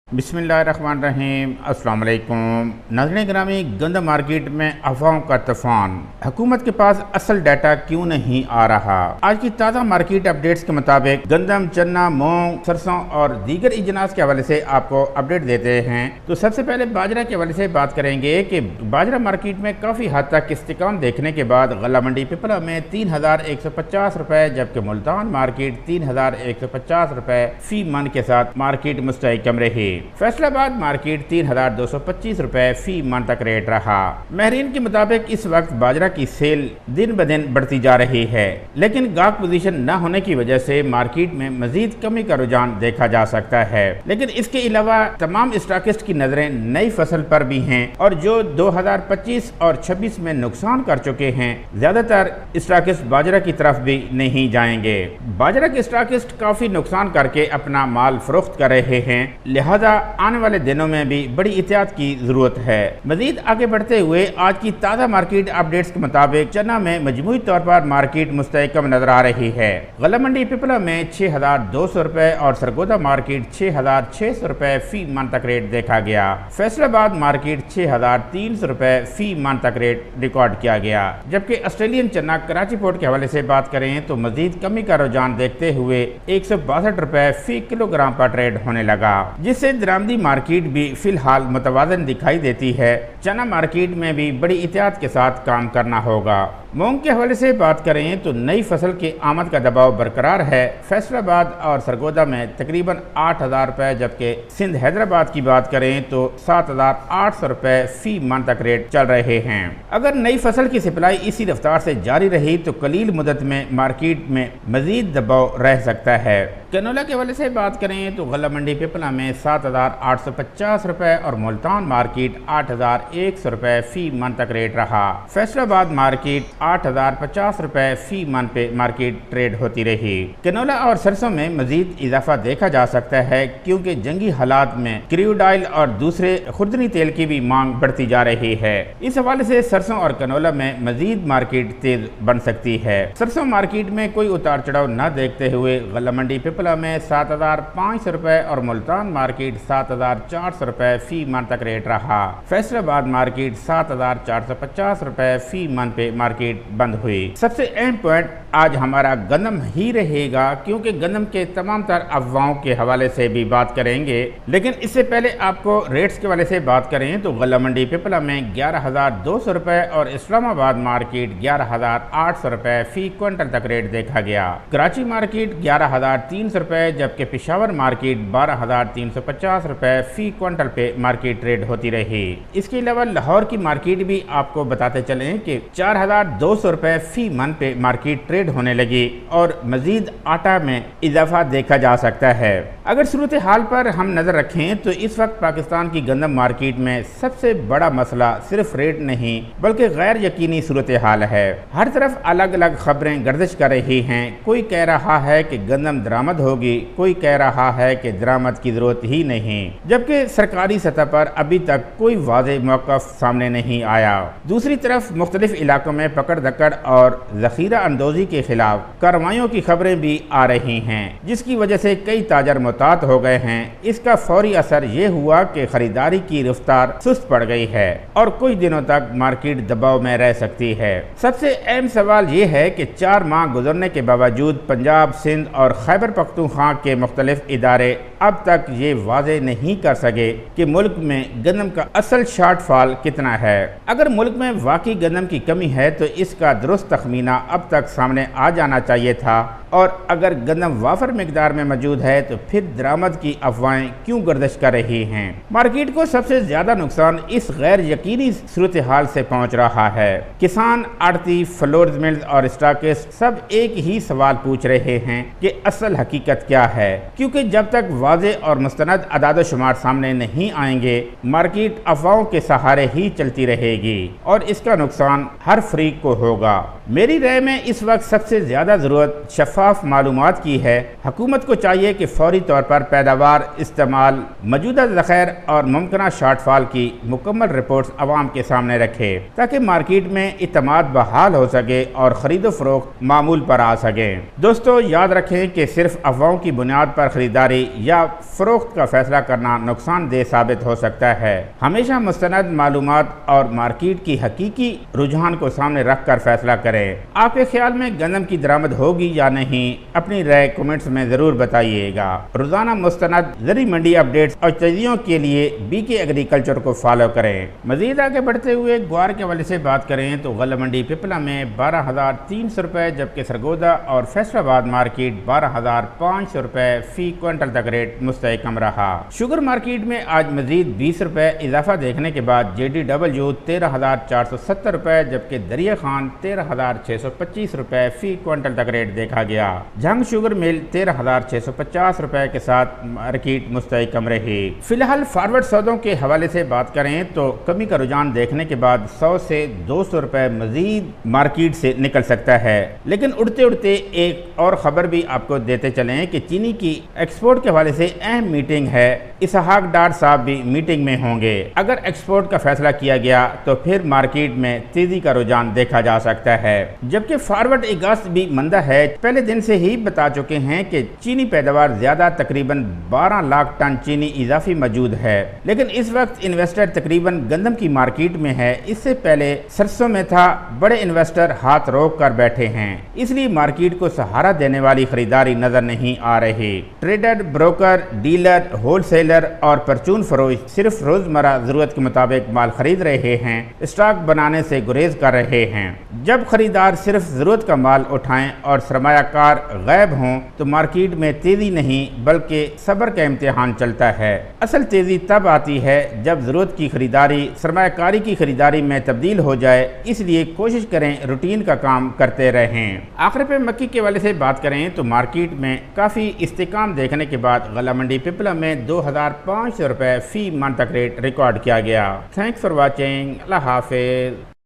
बिस्मिल्लाहिर्रहमानिर्रहीम। अस्सलाम वालेकुम। नाज़रीन ग्रामी, गंदम मार्केट में अफवाहों का तूफान। हुकूमत के पास असल डाटा क्यों नहीं आ रहा? आज की ताज़ा मार्केट अपडेट्स के मुताबिक गंदम, चना, मूंग, सरसों और दीगर इजनास के हवाले से आपको अपडेट देते हैं। तो सबसे पहले बाजरा के हवाले से बात करेंगे कि बाजरा मार्केट में काफ़ी हद तक इस्तिकाम देखने के बाद गला मंडी पिपला में 3150 रुपये, जबकि मुल्तान मार्केट 3150 रुपये फी मन के साथ मार्केट मुस्तहकम रही। फैसलाबाद मार्केट 3225 रुपये फी मन तक रेट रहा। महरीन के मुताबिक इस वक्त बाजरा की सेल दिन ब दिन बढ़ती जा रही है, लेकिन गाहक पोजीशन न होने की वजह से मार्केट में मजीद कमी का रुझान देखा जा सकता है। लेकिन इसके अलावा तमाम स्टॉकिस्ट की नजरें नई फसल पर भी हैं और जो 2025 और 26 में नुकसान कर चुके हैं, ज्यादातर स्टॉकिस्ट बाजरा की तरफ भी नहीं जाएंगे। बाजरा के स्टॉकिस्ट काफी नुकसान करके अपना माल फरोख्त कर रहे हैं, लिहाजा आने वाले दिनों में भी बड़ी एहतियात की जरूरत है। मजीद आगे बढ़ते हुए आज की ताज़ा मार्केट अपडेट्स के मुताबिक चना में मजमूई तौर पर मार्केट मुस्तहकम नजर आ रही है। गला मंडी पिपला में 6200 रुपये और सरगोदा मार्केट 6600 रुपये फी मन तक रेट देखा गया। फैसलाबाद मार्केट 6300 रुपये फी मन तक रेट रिकॉर्ड किया गया। जबकि ऑस्ट्रेलियन चना कराची पोर्ट के हवाले से बात करें तो मजीद कमी का रुझान देखते हुए 162 रुपये फी किलोग्राम पर ट्रेड होने लगा, जिससे दरामदी मार्केट भी फिलहाल मुतवाज़न दिखाई देती है। चना मार्केट में भी बड़ी एहतियात के साथ काम करना होगा। मूंग के हवाले से बात करें तो नई फसल की आमद का दबाव बरकरार है। फैसलाबाद और सरगोदा में तकरीबन 8000 रुपये, जबकि सिंध हैदराबाद की बात करें तो 7800 रुपये फी मन तक रेट चल रहे हैं। अगर नई फसल की सप्लाई इसी रफ्तार से जारी रही तो कलील मुद्दत में मार्केट में मजीद दबाव रह सकता है। कैनोला के हवाले से बात करें तो गला मंडी पिपला में 7850 रुपये और मुल्तान मार्केट 8100 रुपये फी मन तक रेट रहा। फैसलाबाद मार्केट 8050 रुपये फी मन पे मार्केट ट्रेड होती रही। कैनोला और सरसों में मजीद इजाफा देखा जा सकता है, क्योंकि जंगी हालात में क्रूड ऑयल और दूसरे खुर्दनी तेल की भी मांग बढ़ती जा रही है। इस हवाले से सरसों और कैनोला में मजीद मार्केट तेज बन सकती है। सरसों मार्केट में कोई उतार चढ़ाव न देखते हुए गला मंडी पिपला में 7500 रुपये और मुल्तान मार्केट 7400 रुपये फी मन तक रेट रहा। फैसलाबाद मार्केट 7450 रुपये फी मन पे मार्केट बंद हुई। सबसे अहम पॉइंट आज हमारा गंदम ही रहेगा, क्योंकि गंदम के तमाम तर अफवाहों के हवाले से भी बात करेंगे। लेकिन इससे पहले आपको रेट्स के हवाले से बात करें तो गला मंडी पिपला में 11200 रुपये और इस्लामाबाद मार्केट 11800 रुपये फी क्विंटल तक रेट देखा गया। कराची मार्केट 11300 रुपये, जबकि पेशावर मार्केट 12350 रुपये फी क्विंटल पे मार्केट ट्रेड होती रही। इसके अलावा लाहौर की मार्केट भी आपको बताते चलें कि 4200 रुपये फी मन पे मार्केट ट्रेड होने लगी और मजीद आटा में इजाफा देखा जा सकता है। अगर सूरत हाल पर हम नजर रखें तो इस वक्त पाकिस्तान की गंदम मार्केट में सबसे बड़ा मसला सिर्फ रेट नहीं बल्कि गैर यकीनी सूरत हाल है। हर तरफ अलग अलग खबरें गर्दिश कर रही हैं। कोई कह रहा है कि गंदम दरामद होगी, कोई कह रहा है कि दरामद की जरूरत ही नहीं, जबकि सरकारी सतह पर अभी तक कोई वाज़ेह मौक़िफ़ सामने नहीं आया। दूसरी तरफ मुख्तलिफ इलाकों में पकड़ दकड़ और ज़ख़ीरा अंदोज़ी के खिलाफ कार्रवाइयों की खबरें भी आ रही हैं, जिसकी वजह से कई ताजर मुतात हो गए हैं। इसका फौरी असर ये हुआ कि खरीदारी की रफ्तार सुस्त पड़ गई है और कुछ दिनों तक मार्केट दबाव में रह सकती है। सबसे अहम सवाल ये है कि 4 माह गुजरने के बावजूद पंजाब, सिंध और खैबर पख्तूनख्वा के मुख्तलिफ इदारे अब तक ये वाज़ेह नहीं कर सके कि मुल्क में गंदम का असल शॉर्टफॉल कितना है। अगर मुल्क में वाकई गंदम की कमी है तो इसका दुरुस्त तखमीना अब तक सामने आ जाना चाहिए था, और अगर गंदम वाफर मिकदार में मौजूद है तो फिर दरामद की अफवाहें क्यों गर्दिश कर रही हैं। मार्केट को सबसे ज्यादा नुकसान इस गैर यकीनी सूरत हाल से पहुंच रहा है। किसान, आड़ती, फ्लोर्स मिल्स और स्टॉकिस्ट सब एक ही सवाल पूछ रहे हैं कि असल हकीकत क्या है, क्योंकि जब तक वाज़ेह और मुस्तनद अदाद शुमार सामने नहीं आएंगे मार्केट अफवाहों के सहारे ही चलती रहेगी और इसका नुकसान हर फरीक को होगा। میری رائے میں اس وقت سب سے زیادہ ضرورت شفاف معلومات کی ہے۔ حکومت کو چاہیے کہ فوری طور پر پیداوار، استعمال، موجودہ ذخائر اور ممکنہ شارٹ فال کی مکمل رپورٹس عوام کے سامنے رکھے تاکہ مارکیٹ میں اعتماد بحال ہو سکے اور خرید و فروخت معمول پر آ سکے۔ دوستو یاد رکھیں کہ صرف افواہوں کی بنیاد پر خریداری یا فروخت کا فیصلہ کرنا نقصان دہ ثابت ہو سکتا ہے۔ ہمیشہ مستند معلومات اور مارکیٹ کی حقیقی رجحان کو سامنے رکھ کر فیصلہ کریں۔ آپ کے خیال میں گندم کی درآمد ہوگی یا نہیں؟ اپنی رائے کمنٹس میں ضرور بتائیے گا۔ روزانہ مستند زرعی منڈی اپڈیٹس اور تجزیوں کے لیے BK ایگریکلچر کو فالو کریں۔ مزید آگے بڑھتے ہوئے گوار کے حوالے سے بات کریں تو غلہ منڈی پپلا میں 12,300 روپے، جبکہ سرگودا اور فیصل آباد مارکیٹ 12,500 روپے فی کوئنٹل تک ریٹ مستحکم رہا۔ شوگر مارکیٹ میں آج مزید 20 روپے اضافہ دیکھنے کے بعد JDW 13,470 روپے، جبکہ دریا خان 13,625 روپے فی کوئنٹل تک ریٹ دیکھا گیا۔ جھنگ شوگر مل 13,650 روپے کے ساتھ مارکیٹ مستحکم رہی۔ فی الحال فارورڈ سودوں کے حوالے سے بات کریں تو کمی کا رجحان دیکھنے کے بعد 100 سے 200 روپے مزید مارکیٹ سے نکل سکتا ہے۔ لیکن اڑتے اڑتے ایک اور خبر بھی آپ کو دیتے چلیں کہ چینی کی ایکسپورٹ کے حوالے سے اہم میٹنگ ہے۔ اسحاق ڈار صاحب بھی میٹنگ میں ہوں گے۔ اگر ایکسپورٹ کا فیصلہ کیا گیا تو پھر مارکیٹ میں تیزی کا رجحان دیکھا جا سکتا ہے، جبکہ فارورڈ اگست بھی مندہ ہے۔ پہلے دن سے ہی بتا چکے ہیں کہ چینی پیداوار زیادہ تقریباً 12 لاکھ ٹن چینی اضافی موجود ہے، لیکن اس وقت انویسٹر تقریباً گندم کی مارکیٹ میں ہے۔ اس سے پہلے سرسوں میں تھا، بڑے انویسٹر ہاتھ روک کر بیٹھے ہیں، اس لیے مارکیٹ کو سہارا دینے والی خریداری نظر نہیں آ رہی۔ Trader, broker, dealer, whole seller اور پرچون فروش صرف روزمرہ ضرورت کے مطابق مال خرید رہے ہیں، اسٹاک بنانے سے گریز کر رہے ہیں۔ جب خریدار صرف ضرورت کا مال اٹھائیں اور سرمایہ کار غائب ہوں تو مارکیٹ میں تیزی نہیں بلکہ صبر کا امتحان چلتا ہے۔ اصل تیزی تب آتی ہے جب ضرورت کی خریداری سرمایہ کاری کی خریداری میں تبدیل ہو جائے، اس لیے کوشش کریں روٹین کا کام کرتے رہیں۔ آخر پہ مکی کے والے سے بات کریں تو مارکیٹ میں کافی استحکام دیکھنے کے بعد غلہ منڈی پپلا میں 2,500 روپے فی من تک ریٹ ریکارڈ کیا گیا۔ Thanks for watching. اللہ حافظ۔